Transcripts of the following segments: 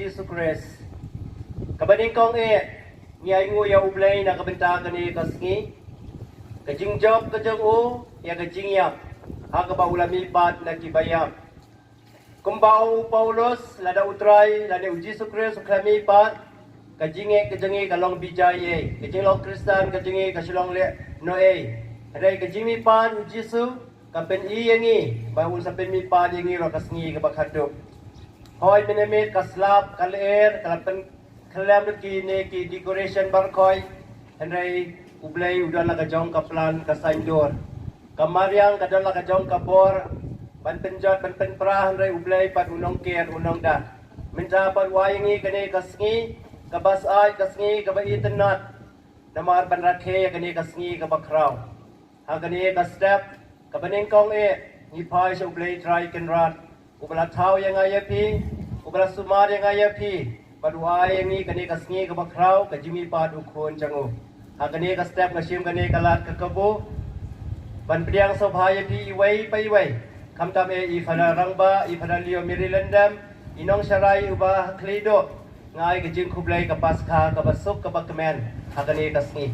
Yesus Kristus. Kabaning kong ngiyay nguya ublay na kabenta kani kasngi. Kajing job kajang ya kajing yap. Haka ba ulami bat na kibayap. Kumbao Paulos lada utray lada Yesus Kristus klami bat. Kajinge kalong bijaye. Kajing long Kristan kajinge kasilong le noe. Hadai kajing mi pan Yesus kapen iyangi bahul sa pen mi pan yangi ro kasngi kabakado. Hoy menemit kaslap kaler kalapen kalam ki decoration barkoy henry ublay udan la kajong kaplan kasaindor kamaryang kadon la kajong kapor ban penjot ban penpra henry ublay pat unong ker unong da minta pat wayangi kani kasngi kabas ay kasngi kabai tenat namar ban rakhe kani kasngi kabakraw ha kani ka step kabaning kong ni pai so ublay try kenrat ubala thau yang ayapi ubala sumar yang ayapi paduai yang ni kani kasngi kabakraw kajimi padu khon jango ha kani ka step kasim kani kalat kakabu ban priang sobhaya pi iwai pai wai kamtam i fana rangba i fana lio mirilandam inong sarai uba klido ngai kajing khublai ka paskha ka basuk ka bakmen ha kani kasngi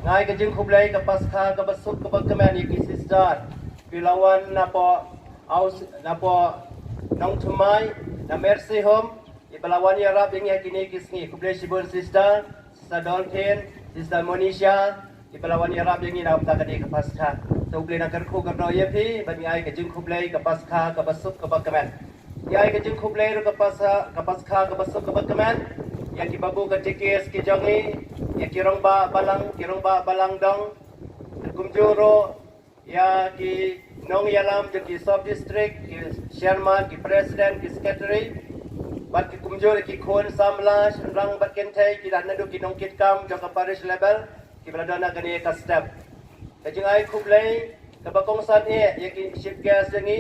ngai kajing khublai ka paskha ka basuk ka bakmen iki sister pilawan napo aus napo nong thumai na mercy home ibalawan ya rab yang yakini kisni kublai sibun sister Dolphin sister Monisha ibalawan ya rab yang ina upta kadi ke paskha so ublai na karku karno ya pi bani ai ke jing kublai ke paskha ke basuk ke bakaman ya ai ke jing kublai ro ke paskha ke basuk ke bakaman ya ki babu ke tikis ki jongi ya kirong ba balang dong kumjuro ya ki nong yalam ki sub district ki chairman ki president ki secretary bat ki kumjor ki khon samla rang bat kentai ki dan nadu ki nong kit kam jo ka parish level ki bladana kani ka step kajing ai khublai ka bakong san ya ki ship gas jangi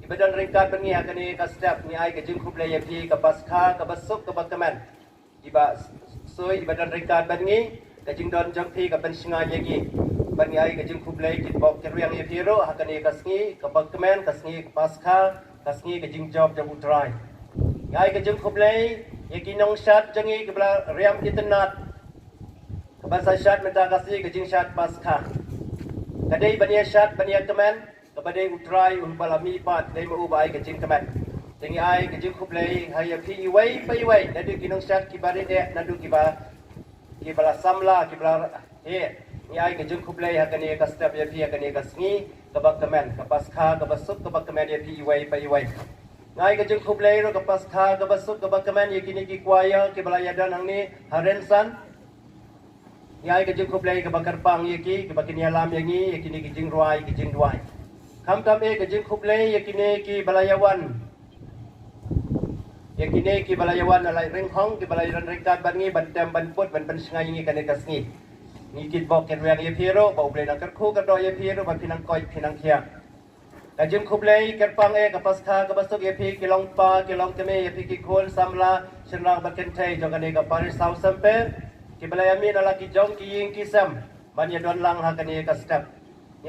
ki badan ringkat bengi kani ka step ni ai kajing khublai ya ki ka paskha ka basuk ka bakaman iba soi badan ringkat bengi kajing don jampi ka ben singa yangi bani ai kajing khublai ki bok keruyang ya piro hakani kasngi ka bakaman kasngi ka paskha kasngi kajing job jam utrai ngai kajing khublai yakinong shat jangi kebla riam kitnat kabasa shat menta kasih kajing shat paskha kadai bania shat bania kemen kabadai utrai balami pat dai mau bai kajing kemen tingi ai kajing khublai haya pi wai pai wai nadu kinong shat kibare de nadu kibala samla kibala ni ai kajing khublai hakani ka step ya pi hakani kasngi kabak kemen kapaskha kabasuk kabak kemen ya pi wai pai wai ngai kajing khublai ro ka paskha ka basuk ka bakaman yakini ki kwaya ki balayadan hangni harensan ngai kajing khublai ka bakar pang yaki ki bakini alam yangi yakini kajing ruai kajing duai kam tam kajing khublai yakini ki balayawan yakini ki balayawan alai ring hong ki balayadan ringkat bangi bantam banput ban sengai ngi kane kasngi ni kit bok ken yang ye piro ba ublai nak khu ka do ye piro ba pinang koi pinang khia kajing khublai kerpang ka paskha ka basuk ye pi kilong pa kilong keme ye pi ki khol samla senrang bakentai jongane ka Parish Sawsymper ki balayami nala ki jong ki ying ki sam ban ye don lang ha kane ka step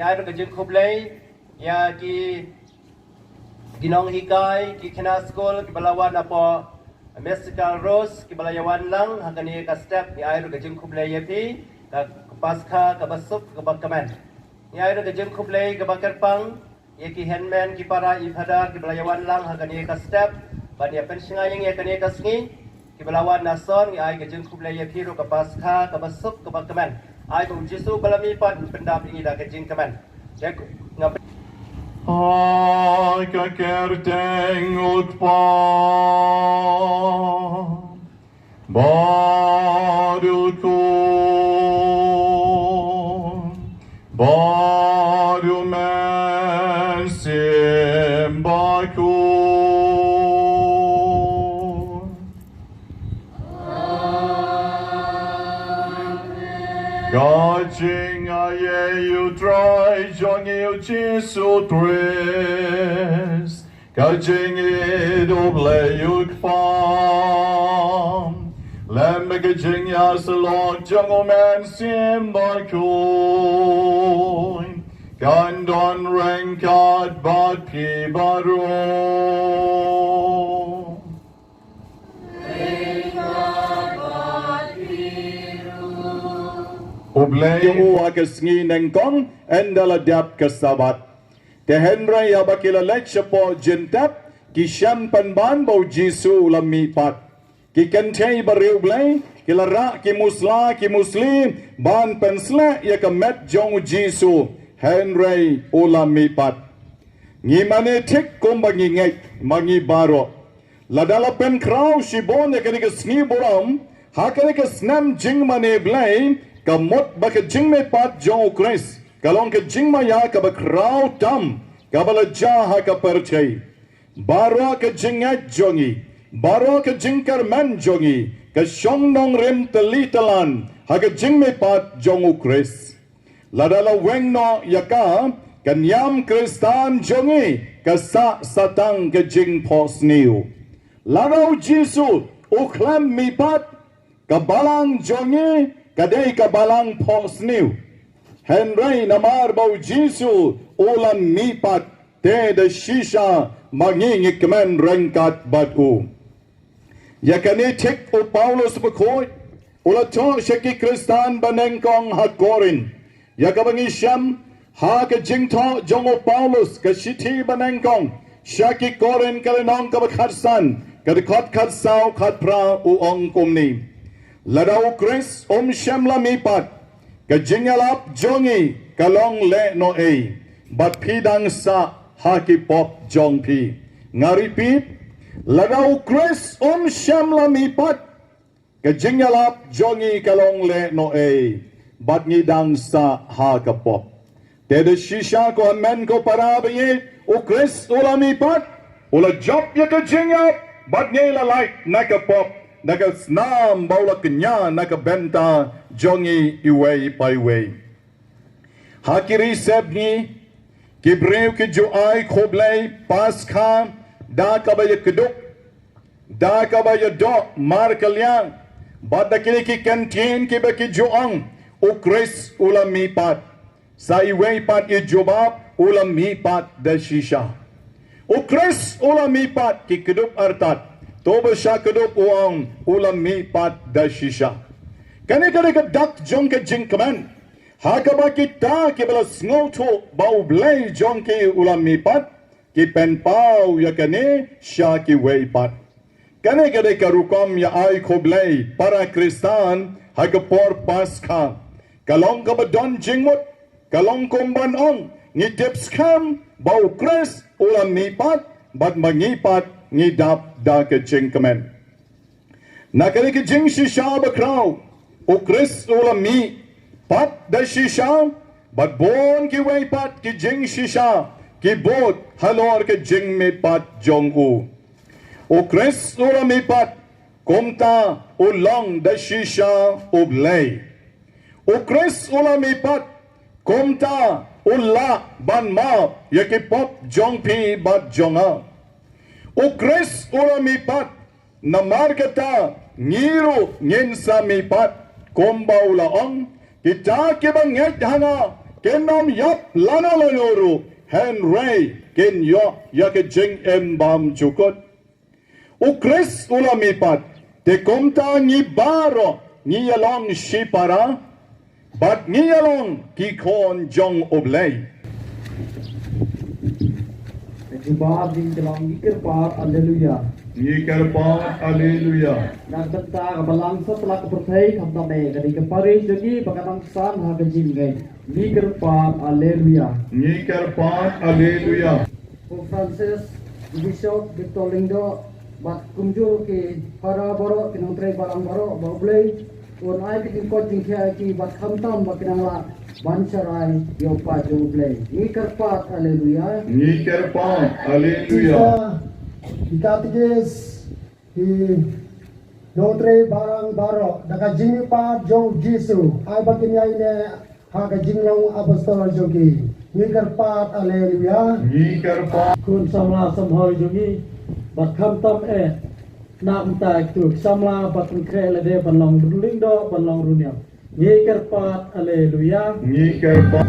ya ro kajing khublai ya ki ginong hikai ki khina school ki balawan apo mystical rose ki balayawan lang ha kane ka step ya ro kajing khublai ye pi ka paskha ka basuk ka bakaman ya ro kajing khublai ka bakerpang yaki handman ki para ibadar ki belayawan lang hagani ka step bani pen singayang ya kani ka sngi ki belawan nason ai ka jeng khublai ya phiro ka paskha ka basuk ka bakaman ai ko Jesu balami pat pendap ini da ka jeng kaman ya ngap ai ka kerteng utpa baruku baru Bakhuid. Kajing aye you try jong you Jesu Christ. Kajing doble you farm. Lembe kajing ya salon jong man sim Bakhuid. Gandon rengkat bat pi baru. Ublay o akasngi nengkong endala diap kasabat. Te Henry abakila lecha po jentap kisyan panban bau Jisu lamipat. Ki kentay bariu blay kilara ki musla ki muslim ban pensla ya kamet jong Jisu Henry ulamipat. Ngi manetik kumbangi ngek mangi baro. Ladala pen kraw shibon ya kanika sngi buram hakanika snam jing mane blay kamot baka jing me pat jong Chris kalong ke jing maya ka bakraw tam kabala jaha ka perchay baro ka jingat jongi baro ka jingkar man jongi ka shong nong rim talitalan haka jing me pat jong Chris ladala weng no yaka kanyam kristan jongi ka sa satang ka jing pos niu laraw Jisu uklam mi pat kabalang jongi kadai kabalang pos niu Henry namar bau Jisu ulam mipat te de shisha mangingi kemen rengkat batu. Yakani tek o Paulus Bakhuid ula to shaki kristan banengkong hakorin. Yakabangi sham ha ka jingto jong o Paulus ka shiti banengkong shaki korin kalenong kabakharsan kadikot khatsao khatpra u ong kumni. Ladau Chris shamla mipat kajingalap jongi kalong le no e bat pidang sa haki pop jong pi ngaripit ladau Chris shamla mipat kajingalap jongi kalong le no e bat ngidang sa haka pop tede shisha ko amen ko parabaye o Chris ulamipat ula job ya kajingap bat ngila like naka pop naka snam baula kenya naka benta jongi iway paiway hakiri sebni kibreu ki juai khoblay Paskha da kabaya keduk da kabaya do mar kalyang badakini ki kantin ki baki juang ukris ulami pat sa iway pat i jobab ulami pat da shisha ukris ulami pat ki keduk artat Toba syakaduk uang ulam mi pat da shisha. Kani ka dak jong ke jingkaman. Hakaba kita ke bala sngoto bau blay jong ke ulam mi pat. Ki pen pau ya kani syaki way pat. Kani ka rukom ya ay ko blay para kristan hagapor Paskha. Kalong ka ba don jingmut. Kalong kumban ong. Ni tips kam bau kres ulam mi pat. Bat mangipat ngidap da ke jingkamen. Nakali ke jing shisha bakraw. O Chris ulami pat da shisha. Bat bon ki way pat ki jing shisha. Ki bot halor ke jing me pat jong u. O Chris ulami pat kumta ulang da shisha ublay. O Chris ulami pat kumta ulla ban ma yaki pop jong pi bat jonga. O Chris ulamipat na marketa ngiru nginsa mipat kombaw laong kita kibangit hanga kenom yap lana lanoro Henry kenyo yake jing embam chukot. O Chris ulamipat te komta ngibaro ngiyalong shipara bat ngiyalong kikon jong oblay. Jubah di dalam ikir par, Alleluia. Ikir par, Alleluia. Dan tentang kebalang setelah kepercayaan kata mereka dari ke Parish lagi bakal san harga jingai. Ikir par, Alleluia. Ikir par, Alleluia. Pope Francis Bishop Victor Lindo bat kumjur ke para boro kinang tray barang boro bablay. Un ay kiting ko jingkya ki bat khamtam bakinang la bansaray yo pa bablay. Ikir par, Alleluia. Ikir par, Alleluia. Ikatigis di dotre barang baro daka jini pa jong Jisu ay bakinya ine haka jinglong apostol jogi nikar pat alleluia Ikir par kun samla samhoy jogi bat khamtam nam ta tu samla bat krele de banlong ruling do banlong runya nikar pat alleluia Ikir par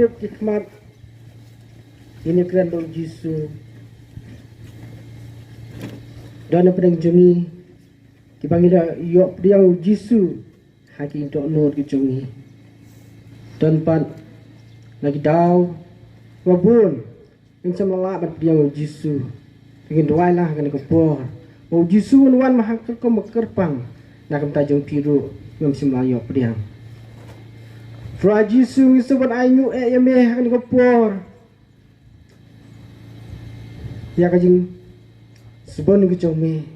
prep hikmat ini keren dong Jisu dan pedang jongi kibangi dah yok priang Jisu haki dok nur ki jongi dan pan lagi daw wabun in samala bat priang Jisu ingin doai lah kan kopor mau Jisu wan mahak ko makerpang nakam tajong piru ngam simlayo priang Fra Jisu isabot ayu yame kan kopor ya kajing sebon ke jome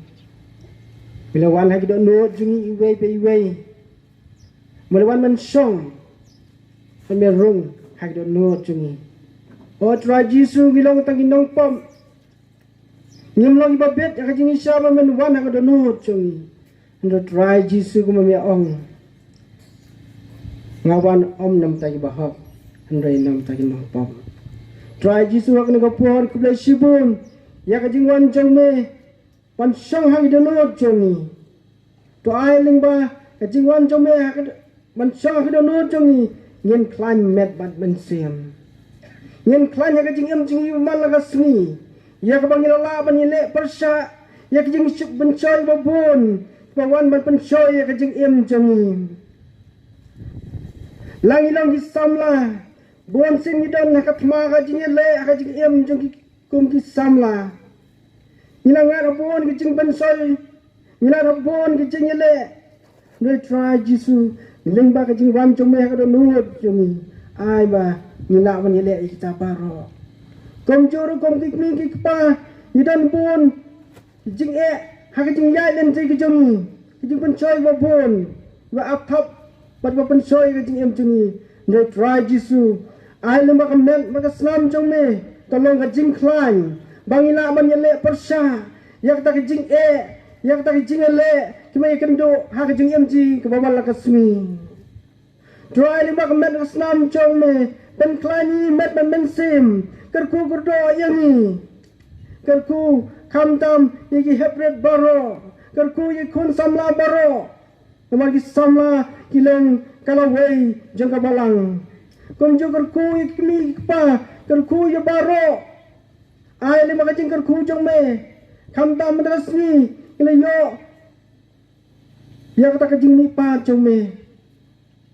bila wan ha kidok no jungi iwe pe iwe melawan man song pemerung ha kidok no jungi o Fra Jisu bilong tang inong pom ngimlong ibabet ya kajing isama men wan ha kidok no jungi ndo Fra Jisu ko mamia ong ngawan nam tay bahak andai nam tay no pom Try Jisu hak ni kapor ku blai shibun ya kajing wan jong me pan song hak de no jongi to ai ling ba kajing wan jong me hak man song hak de no jongi ngin klan met bat ben siam ngin klan ya kajing em jingi man la kasni ya ka bangil la ban ile persha ya kajing shuk ben choy babun bawan ban pen choy ya kajing em jongi lang ilang di samla buan sing idon nakat maga jing le akajing em jong ki kum ki samla ilang ara buan ki jing ban soy ilang buan ki jing le no try Jisu ling ba ka jing wan jong me ka do nut jong ai ba nila ban le kita paro kom joro kom ki mi ki pa idon buan jing ha ka jing ya len jing ki jing ban soy ba buan ba ap thap bat ban soy ka jing em jong no try Jisu ai lama kamen maka slam jong me tolong ka jing klan bangila man yele persha yak ta jing yak ta jing le kimai kan do ha ka jing mg ka bamal ka smi try lama kamen ka slam jong me ben klani met ben ben sim kar ku kurdo yangi kar ku kam tam yegi hepret baro kar ku ye kun samla baro kamar ki samla kilong kalaway jong ka balang kom jo kar ku ikmi pa kar ku ya baro ai le magajing kar ku jong me kam ta madrasni ile yo ya ta ka jing ni pa jong me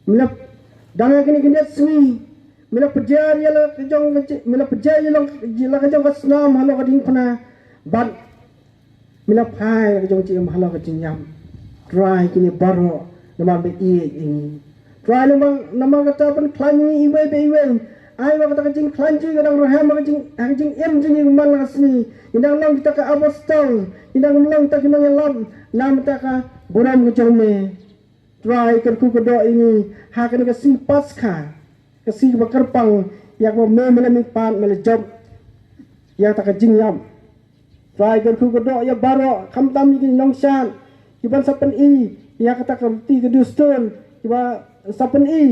milap danga kini kini sni milap pejar ya la jong milap pejar ya la ka jong ka snam halo ka ding pana bat milap hai ka jong chi halo ka jing yam try kini baro nama be ini try nama kata pan klani iwe be iwe ai ba kata jing klanji kadang roham ka jing em jing mal asni indang lang kita ka apostol indang lang ta kinang lam nam ta ka buram ka jome try kan ku ko do ini ha kan ka si Paskha ka si bakar pang yak mo me mi pan me job ya ta ka jing yam try kan ku ko do ya baro kam tam ni nong shan kiban sapen i ya kata ka ti ka dustun kiba sapen i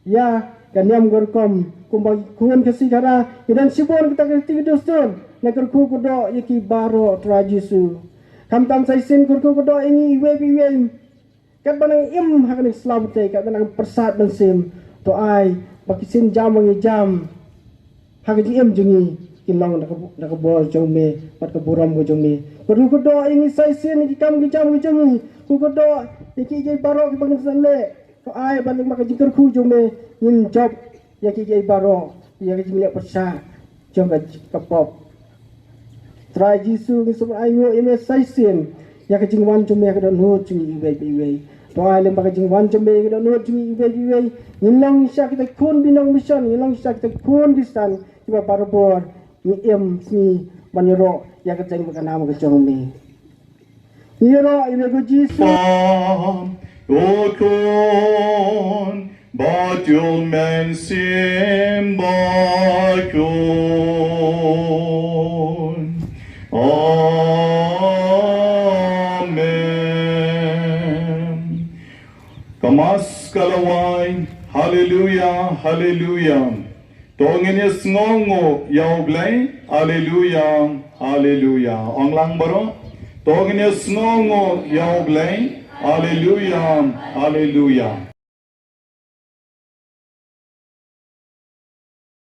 ya kanyam gorkom kumbang kuan kasi kara idan sibon kita kerti dustun nakar ku kudo yaki baro trajisu kam tam sai sin ku kudo ini iwe iwe kat banang im hakan islam te kat banang persat dan sim to ai pakisin jam wangi jam hakan im jungi kilong nak bol jome pat ka buram go jome ku kudo ini sai sin ki kam ki jam jungi ku kudo yaki je baro ki bangin sanle to ai balik maka jikar ku jome in job yaki je baro yaki jimle persat jom ka pop try Jisu ngisum ayo ime saisin ya ka jingwan jome ka don ho chung iwe to ai lem ka jingwan jome ka don ho chung iwe nilong sya kita kun binong mission nilong sya kita kun bisan kiba barbor ni em ni maniro ya ka jing ka nama ka jome iro ime ko Jisu Okon batul men sim bakun Amen. Kamas kalawai hallelujah hallelujah tongin yes ngongo yaublay hallelujah hallelujah onglang baro tongin yes ngongo yaublay Hallelujah, hallelujah.